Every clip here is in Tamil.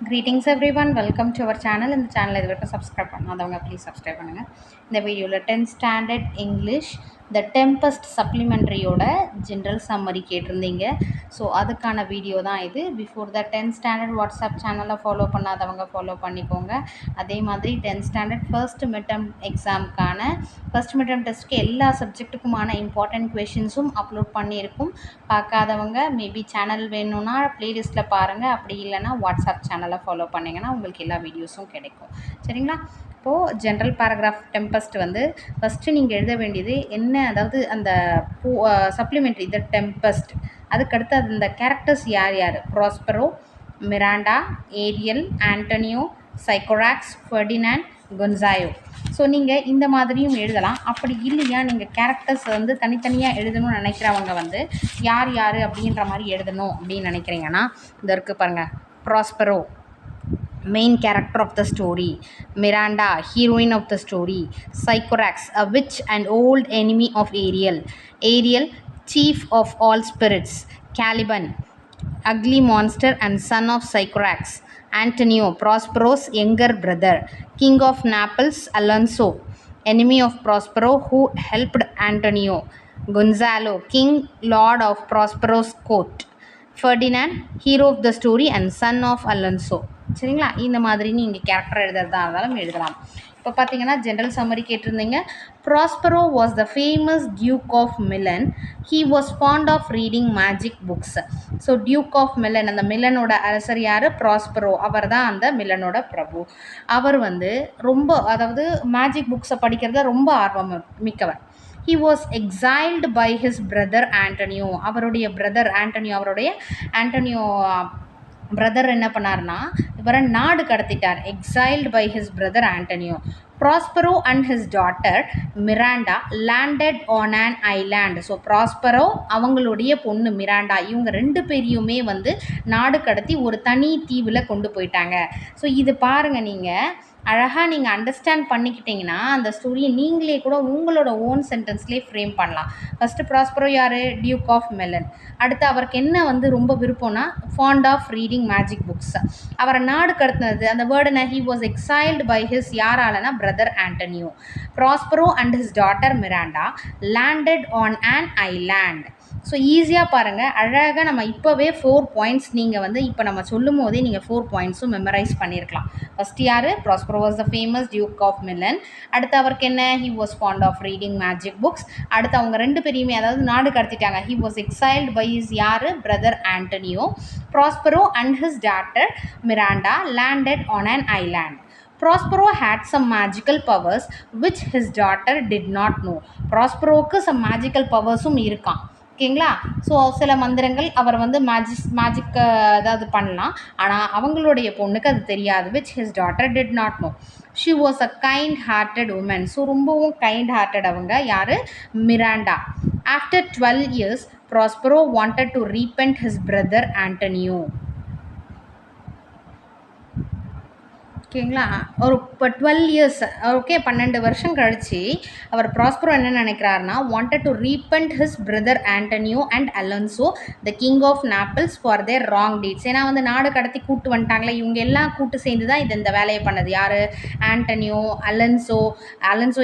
Greetings everyone, welcome to our channel. இந்த சேனல் இது வரைக்கும் சப்ஸ்கிரைப் பண்ணாதவங்க ப்ளீஸ் சப்ஸ்கிரைப் பண்ணுங்கள். இந்த வீடியோவில் 10th standard English the Tempest சப்ளிமெண்ட்ரியோட ஜென்ரல் சம்மரி கேட்டிருந்தீங்க. ஸோ அதுக்கான வீடியோ தான் இது. Before the 10th standard WhatsApp சேனலை ஃபாலோ பண்ணாதவங்க ஃபாலோ பண்ணிக்கோங்க. அதே மாதிரி 10th ஸ்டாண்டர்ட் ஃபர்ஸ்ட் மிட்டம் எக்ஸாமுக்கான ஃபர்ஸ்ட் மிட்டம் டெஸ்ட்டுக்கு எல்லா சப்ஜெக்ட்டுக்குமான இம்பார்ட்டன்ட் கொஷின்ஸும் அப்லோட் பண்ணியிருக்கும். பார்க்காதவங்க மேபி சேனல் வேணும்னா ப்ளேலிஸ்ட்டில் பாருங்கள், அப்படி இல்லைனா வாட்ஸ்அப் சேனலை ஃபாலோ பண்ணிங்கன்னா உங்களுக்கு எல்லா வீடியோஸும் கிடைக்கும். சரிங்களா? இப்போது ஜென்ரல் பேராகிராஃப் டெம்பஸ்ட் வந்து ஃபஸ்ட்டு நீங்கள் எழுத வேண்டியது என்ன, அதாவது அந்த சப்ளிமெண்ட்ரி த டெம்பஸ்ட், அதுக்கடுத்து அந்த கேரக்டர்ஸ் யார் யார், Prospero, Miranda, Ariel, Antonio, Sycorax, Ferdinand, Gonzalo. So நீங்கள் இந்த மாதிரியும் எழுதலாம். அப்படி இல்லையா நீங்கள் கேரக்டர்ஸ் வந்து தனித்தனியாக எழுதணும்னு நினைக்கிறவங்க வந்து யார் யார் அப்படின்ற மாதிரி எழுதணும் அப்படின்னு நினைக்கிறீங்கன்னா இந்த இருக்குது பாருங்கள். Prospero main character of the story, Miranda heroine of the story, Sycorax a witch and old enemy of Ariel chief of all spirits, Caliban ugly monster and son of Sycorax, Antonio Prospero's younger brother, king of Naples Alonso enemy of Prospero who helped Antonio, Gonzalo king lord of Prospero's court, Ferdinand hero of the story and son of Alonso. சரிங்களா? இந்த மாதிரி நீங்கள் கேரக்டர் எழுதுறதா இருந்தாலும் எழுதலாம். இப்போ பார்த்தீங்கன்னா ஜென்ரல் சம்மரி கேட்டிருந்தீங்க. Prospero was the famous duke of Milan. He was fond of reading magic books. So duke of Milan, அந்த மிலனோட அரசர் யார்? ப்ராஸ்பரோ. அவர் தான் அந்த மிலனோட பிரபு. அவர் வந்து ரொம்ப, அதாவது மேஜிக் புக்ஸை படிக்கிறத ரொம்ப ஆர்வம் மிக்கவர். He was exiled by his brother Antonio. அவருடைய பிரதர் ஆண்டனியோ, அவருடைய ஆண்டனியோ பிரதர் என்ன பண்ணார்னா இவரை நாடு கடத்திட்டார். Exiled by his brother Antonio. Prospero and his daughter Miranda landed on an island. So Prospero அவங்களுடைய பொண்ணு மிராண்டா, இவங்க ரெண்டு பேரையுமே வந்து நாடு கடத்தி ஒரு தனி தீவில் கொண்டு போயிட்டாங்க. ஸோ இது பாருங்கள், நீங்கள் அழகாக நீங்கள் அண்டர்ஸ்டாண்ட் பண்ணிக்கிட்டிங்கன்னா அந்த ஸ்டோரியை நீங்களே கூட உங்களோட ஓன் சென்டென்ஸ்லேயே ஃப்ரேம் பண்ணலாம். ஃபஸ்ட்டு ப்ராஸ்பரோ யார்? Duke of Milan. அடுத்து அவருக்கு என்ன வந்து ரொம்ப விருப்பம்னா fond of reading magic books. அவரை நாடு கடத்தினது அந்த வேர்டுனா he was exiled by his யாராலனா brother Antonio. Prospero and his daughter Miranda landed on an island. So ஈஸியாக பாருங்கள், அழகாக நம்ம இப்போவே 4 பாயிண்ட்ஸ் நீங்கள் வந்து இப்போ நம்ம சொல்லும் போதே நீங்கள் 4 பாயிண்ட்ஸும் மெமரைஸ் பண்ணியிருக்கலாம். ஃபஸ்ட் யார்? Prospero was the famous duke of Milan. அடுத்து அவருக்கு என்ன? He was fond of reading magic books. அடுத்து அவங்க ரெண்டு பேரையுமே அதாவது நாடு கடத்திட்டாங்க. He was exiled by his யார்? Brother Antonio. Prospero and his daughter Miranda landed on an island. Prospero had some magical powers which his daughter did not know. ப்ராஸ்பரோவுக்கு some magical பவர்ஸும் இருக்கான். ஓகேங்களா? ஸோ சில மந்திரங்கள் அவர் வந்து மேஜிக் ஏதாவது பண்ணலாம், ஆனால் அவங்களுடைய பொண்ணுக்கு அது தெரியாது. Which his daughter did not know. She was a kind hearted woman. So ரொம்பவும் கைண்ட் ஹார்ட்டட் அவங்க யார்? Miranda. After 12 years Prospero wanted to repent his brother Antonio. ஓகேங்களா? ஒரு இப்போ 12 years, ஓகே 12 வருஷம் கழித்து அவர் ப்ராஸ்பரோ என்ன நினைக்கிறாருன்னா wanted to repent his brother Antonio and Alonso the king of Naples for their wrong deeds. ஏன்னா வந்து நாடு கடத்தி கூட்டு வந்துட்டாங்களே, இவங்க எல்லாம் கூட்டு சேர்ந்து தான் இந்த வேலையை பண்ணது. யார்? ஆண்டனியோ, அலன்சோ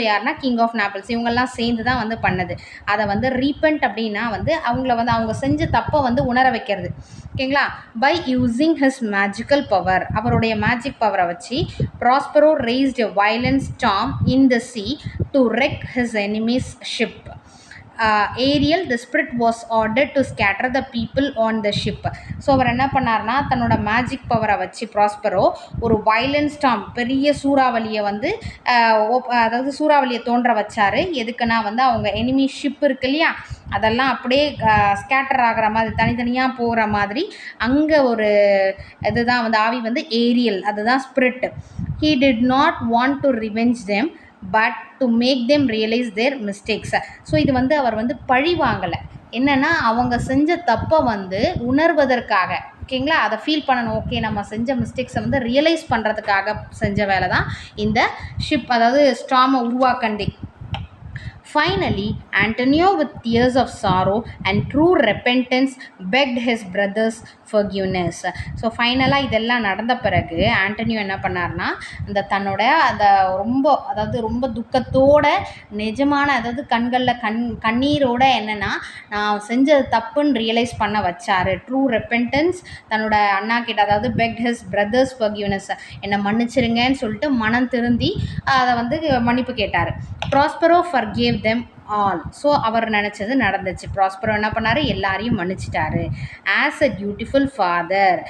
யாருன்னா கிங் ஆஃப் நாப்பிள்ஸ். இவங்கெல்லாம் சேர்ந்து தான் வந்து பண்ணது. அதை வந்து ரீபெண்ட் அப்படின்னா வந்து அவங்கள வந்து அவங்க செஞ்ச தப்பை வந்து உணர வைக்கிறது. ஓகேங்களா? By using his magical power, அவருடைய மேஜிக் பவரை வச்சு Prospero raised a violent storm in the sea to wreck his enemy's ship. Ariel the spirit was ordered to scatter the people on the ship. So அவர் என்ன பண்ணார்னா தன்னோட மேஜிக் பவரை வச்சு ப்ராஸ்பரோ ஒரு வைலண்ட் ஸ்டாம், பெரிய சூறாவளியை வந்து அதாவது சூறாவளியை தோன்ற வச்சார். எதுக்குன்னா வந்து அவங்க எனிமி ஷிப் இருக்கு இல்லையா, அதெல்லாம் அப்படியே ஸ்கேட்டர் ஆகிற மாதிரி தனித்தனியாக போகிற மாதிரி அங்கே ஒரு இதுதான் வந்து ஆவி வந்து ஏரியல், அதுதான் spirit. He did not want to revenge them but to make them realize their mistakes. So இது வந்து அவர் வந்து பழி வாங்கலை, என்னென்னா அவங்க செஞ்ச தப்பை வந்து உணர்வதற்காக. ஓகேங்களா? அதை ஃபீல் பண்ணணும். ஓகே நம்ம செஞ்ச மிஸ்டேக்ஸை வந்து ரியலைஸ் பண்ணுறதுக்காக செஞ்ச வேலை தான் இந்த ஷிப், அதாவது ஸ்டாமை உருவாக்கண்டே. Finally, Antonio, with tears of sorrow and true repentance, begged his brothers forgiveness. So ஃபைனலாக இதெல்லாம் நடந்த பிறகு ஆண்டனியோ என்ன பண்ணார்னா அந்த தன்னோட அந்த ரொம்ப துக்கத்தோட நிஜமான கண்களில் கண்ணீரோட என்னென்னா நான் செஞ்சது தப்புன்னு ரியலைஸ் பண்ண வச்சார். ட்ரூ ரெப்பென்டன்ஸ் தன்னோட அண்ணா கிட்ட பெக் ஹிஸ் பிரதர்ஸ் forgiveness, என்னை மன்னிச்சிருங்கன்னு சொல்லிட்டு மனம் திருந்தி அதை மன்னிப்பு கேட்டார். Prospero forgave them all. So அவர் நினச்சது நடந்துச்சு. ப்ராஸ்பரோ என்ன பண்ணார், எல்லாரையும் மன்னிச்சிட்டாரு. As a dutiful father,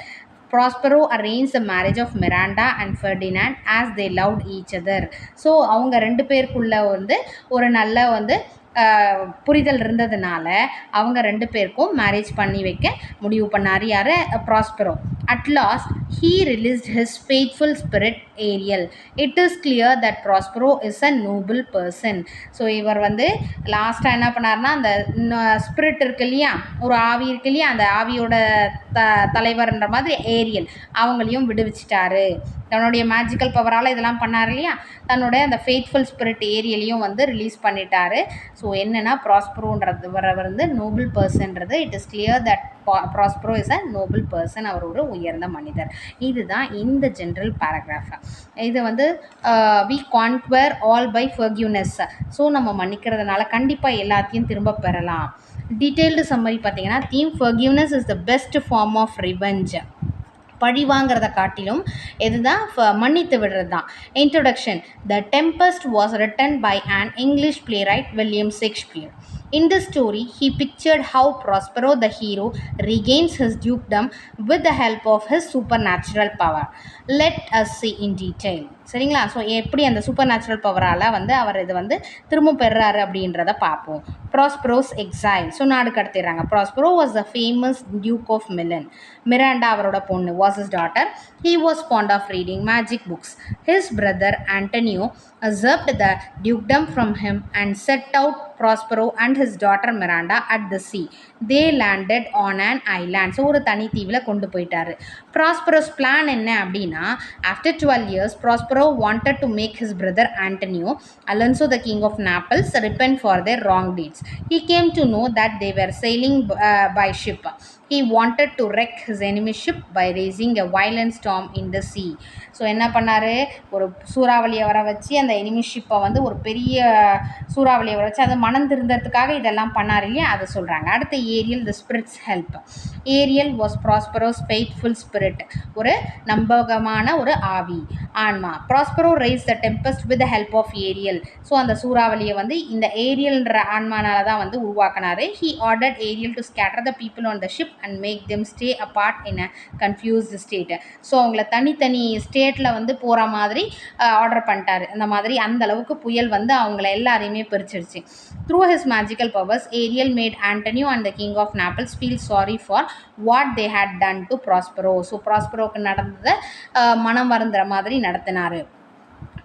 Prospero arranged the marriage of Miranda and Ferdinand as they loved each other. So அவங்க ரெண்டு பேருக்குள்ள ஒரு நல்ல புரிதல் இருந்ததுனால அவங்க ரெண்டு பேருக்கும் மேரேஜ் பண்ணி வைக்க முடிவு பண்ணார். யார்? Prospero. At last he released his faithful spirit Ariel. It is clear that Prospero is a noble person. So இவர் லாஸ்ட்டாக என்ன பண்ணார்னா அந்த ஸ்பிரிட் இருக்கு இல்லையா, ஒரு ஆவி இருக்கு இல்லையா, அந்த ஆவியோட தலைவர்ன்ற மாதிரி ஏரியல் அவங்களையும் விடுவிச்சிட்டாரு. தன்னுடைய மேஜிக்கல் பவரால் இதெல்லாம் பண்ணார் இல்லையா, தன்னுடைய அந்த ஃபெய்த்ஃபுல் ஸ்பிரிட் ஏரியலையும் ரிலீஸ் பண்ணிட்டாரு. ஸோ என்னென்னா ப்ராஸ்பரோன்றது நோபல் பர்சன்றது it is clear that Prospero is a noble person. அவர் ஒரு உயர்ந்த மனிதர். இதுதான் இந்த ஜென்ரல் பேராகிராஃப். இது we conquer all by forgiveness. So நம்ம மன்னிக்கிறதுனால கண்டிப்பாக எல்லாத்தையும் திரும்ப பெறலாம். டீட்டெயில்டு சம்மரி பார்த்தீங்கன்னா, theme forgiveness is the best form of revenge. பழி வாங்கிறத காட்டிலும் எதுதான் மன்னித்து விடுறது தான். Introduction. The Tempest was written by an English playwright William Shakespeare. In this story, he pictured how Prospero the hero regains his dukedom with the help of his supernatural power. Let us see in detail. சரிங்களா? ஸோ எப்படி அந்த சூப்பர் நேச்சுரல் பவரால் அவர் இது திரும்ப பெறுறாரு அப்படின்றத பார்ப்போம். ப்ராஸ்பரோஸ் எக்ஸைல். ஸோ நாடு கடத்திடுறாங்க. Prospero was the famous duke of Milan. Miranda அவரோட பொண்ணு was his daughter. He was fond of reading magic books. His brother Antonio usurped the dukedom from him and set out Prospero and his daughter Miranda at the sea. They landed on an island. So ஒரு தனி தீவில் கொண்டு போயிட்டாரு. ப்ராஸ்பரோஸ் பிளான் என்ன அப்படின்னா, after 12 years Prospero wanted to make his brother Antonio, Alonso the king of Naples, repent for their wrong deeds. He came to know that they were sailing by ship. He wanted to wreck his enemy ship by raising a violent storm in the sea. So என்ன பண்ணார், ஒரு சூறாவளியை வர வச்சு அந்த எனிமி ஷிப்பை ஒரு பெரிய சூறாவளியை வர வச்சு அதை மனம் திருந்தறதுக்காக இதெல்லாம் பண்ணார் இல்லையா, அதை சொல்கிறாங்க. அடுத்து Ariel, the spirit's help. Ariel was Prospero's faithful spirit, ஒரு நம்பகமான ஒரு ஆவி, ஆன்மா. Prospero rise the tempest with the help of Ariel. So அந்த சூறாவளியை இந்த ஏரியல்ன்ற ஆன்மானால தான் உருவாக்கினார். He ordered Ariel to scatter the people on the ship and make them stay apart in a confused state. So அவங்கள தனித்தனி ஸ்டேட்டில் போகிற மாதிரி ஆர்டர் பண்ணிட்டாரு. அந்த மாதிரி அந்த அளவுக்கு புயல் அவங்கள எல்லாரையுமே பிரிச்சிருச்சு. Through his magical powers, Ariel made Antonio and the king of Naples feel sorry for what they had done to Prospero. So ப்ராஸ்பரோக்கு நடந்ததை மனம் வருந்துற மாதிரி நடத்தினார்.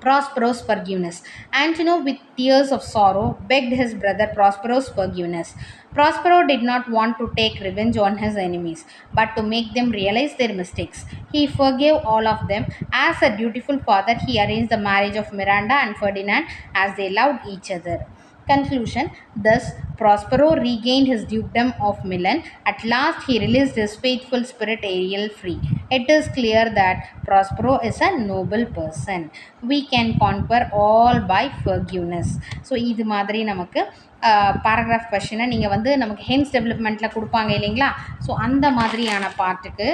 Prospero's forgiveness. Antonio, with tears of sorrow, begged his brother Prospero's forgiveness. Prospero did not want to take revenge on his enemies, but to make them realize their mistakes. He forgave all of them. As a dutiful father, he arranged the marriage of Miranda and Ferdinand as they loved each other. Conclusion. Thus, Prospero regained his dukedom of Milan. At last, he released his faithful spirit Ariel free. It is clear that Prospero is a noble person. We can conquer all by forgiveness. So, இது மாதிரி நமக்கு paragraph question நீங்கள் நமக்கு ஹென்ஸ் டெவலப்மெண்ட்டில் கொடுப்பாங்க இல்லைங்களா, ஸோ அந்த மாதிரியான பார்ட்டுக்கு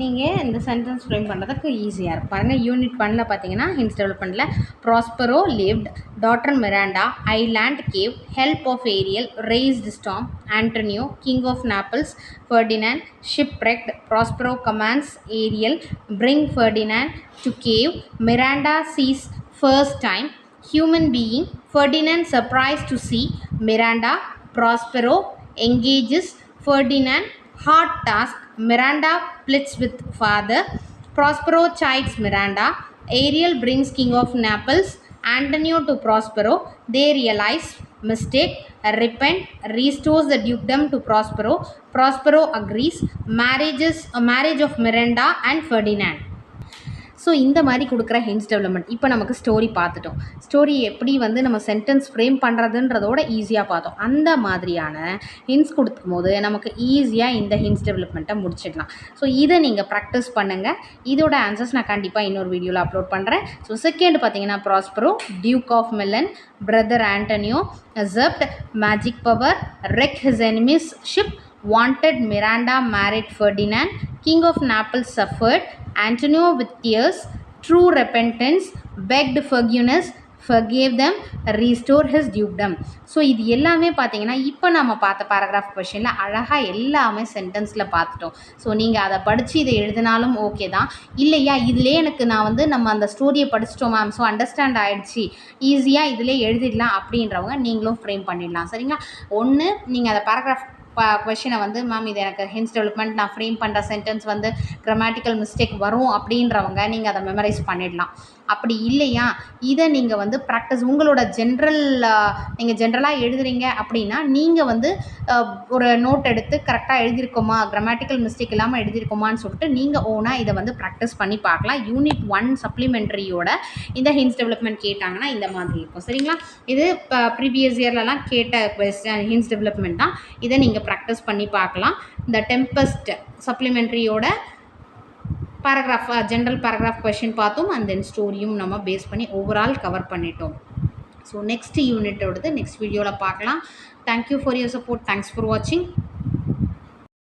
நீங்கள் இந்த சென்டென்ஸ் ஃப்ரேம் பண்ணுறதுக்கு ஈஸியாக இருக்கும். பாருங்கள், யூனிட் 1ல் பார்த்தீங்கன்னா ஹின்ஸ் டெவலப்மெண்ட்டில் Prospero lived, daughter Miranda, island cave, help of Ariel, raised storm, Antonio king of Naples, Ferdinand shipwrecked, Prospero commands Ariel bring Ferdinand to cave, Miranda sees first time, human being, Ferdinand surprised to see Miranda, Prospero engages Ferdinand, hard task, Miranda pleads with father, Prospero chides Miranda, Ariel brings king of Naples, Antonio to Prospero, they realize mistake, repent, restores the dukedom to Prospero, Prospero agrees, marriage of Miranda and Ferdinand. So இந்த மாதிரி கொடுக்குற ஹின்ஸ் டெவலப்மெண்ட். இப்போ நமக்கு ஸ்டோரி பார்த்துட்டோம். ஸ்டோரி எப்படி வந்து நம்ம சென்டென்ஸ் ஃப்ரேம் பண்ணுறதுன்றதோட ஈஸியாக பார்த்தோம். அந்த மாதிரியான ஹின்ஸ் கொடுக்கும்போது நமக்கு ஈஸியாக இந்த ஹின்ஸ் டெவலப்மெண்ட்டை முடிச்சிடலாம். ஸோ இதை நீங்கள் ப்ராக்டிஸ் பண்ணுங்கள். இதோட ஆன்சர்ஸ் நான் கண்டிப்பாக இன்னொரு வீடியோவில் அப்லோட் பண்ணுறேன். ஸோ செகண்ட் பார்த்தீங்கன்னா Prospero, duke of Milan, brother Antonio, kept, magic power, wreck his enemies ship, wanted Miranda, married Ferdinand, king of Naples suffered, Antonio with tears, true repentance, begged forgiveness, forgave them, restore his dukedom. So இது எல்லாமே பார்த்தீங்கன்னா இப்போ நம்ம பார்த்த பேராகிராஃப் கொஷனில் அழகாக எல்லாமே சென்டென்ஸில் பார்த்துட்டோம். ஸோ நீங்கள் அதை படித்து இதை எழுதினாலும் ஓகே தான். இல்லையா இதிலே எனக்கு நான் வந்து நம்ம அந்த ஸ்டோரியை படிச்சிட்டோம் மேம், ஸோ அண்டர்ஸ்டாண்ட் ஆகிடுச்சு, ஈஸியாக இதிலே எழுதிடலாம் அப்படின்றவங்க நீங்களும் ஃப்ரேம் பண்ணிடலாம். சரிங்களா? ஒன்று நீங்கள் அந்த பேராகிராஃப் கொஷினை வந்து மேம் இது எனக்கு ஹின்ஸ் டெவலப்மெண்ட், நான் ஃப்ரேம் பண்ணுற சென்டென்ஸ் வந்து கிராமட்டிக்கல் மிஸ்டேக் வரும் அப்படின்றவங்க நீங்கள் அதை மெமரைஸ் பண்ணிடலாம். அப்படி இல்லையா இதை நீங்கள் வந்து ப்ராக்டிஸ் உங்களோட நீங்கள் ஜென்ரலாக எழுதுறீங்க அப்படின்னா நீங்கள் வந்து ஒரு நோட் எடுத்து கரெக்டாக எழுதியிருக்கோமா, கிராமட்டிக்கல் மிஸ்டேக் இல்லாமல் எழுதியிருக்கோமான்னு சொல்லிட்டு நீங்கள் ஓனாக இதை வந்து ப்ராக்டிஸ் பண்ணி பார்க்கலாம். யூனிட் 1 சப்ளிமெண்ட்ரியோட இந்த ஹின்ஸ் டெவலப்மெண்ட் கேட்டாங்கன்னா இந்த மாதிரி இருக்கும். சரிங்களா? இது ப்ரீவியஸ் இயர்லலாம் கேட்ட ஹின்ஸ் டெவலப்மெண்ட் தான். இதை நீங்கள் ப்ராக்டிஸ் பண்ணி பார்க்கலாம். இந்த டெம்பஸ்ட் சப்ளிமெண்ட்ரியோட பேராகிராஃப் ஜென்ரல் பேராகிராஃப் கொஷின் பார்த்தோம். அண்ட் தென் ஸ்டோரியும் நம்ம பேஸ் பண்ணி ஓவரால் கவர் பண்ணிட்டோம். ஸோ நெக்ஸ்ட் யூனிட்டோடது நெக்ஸ்ட் வீடியோவில் பார்க்கலாம். Thank you for your support. Thanks for வாட்சிங்.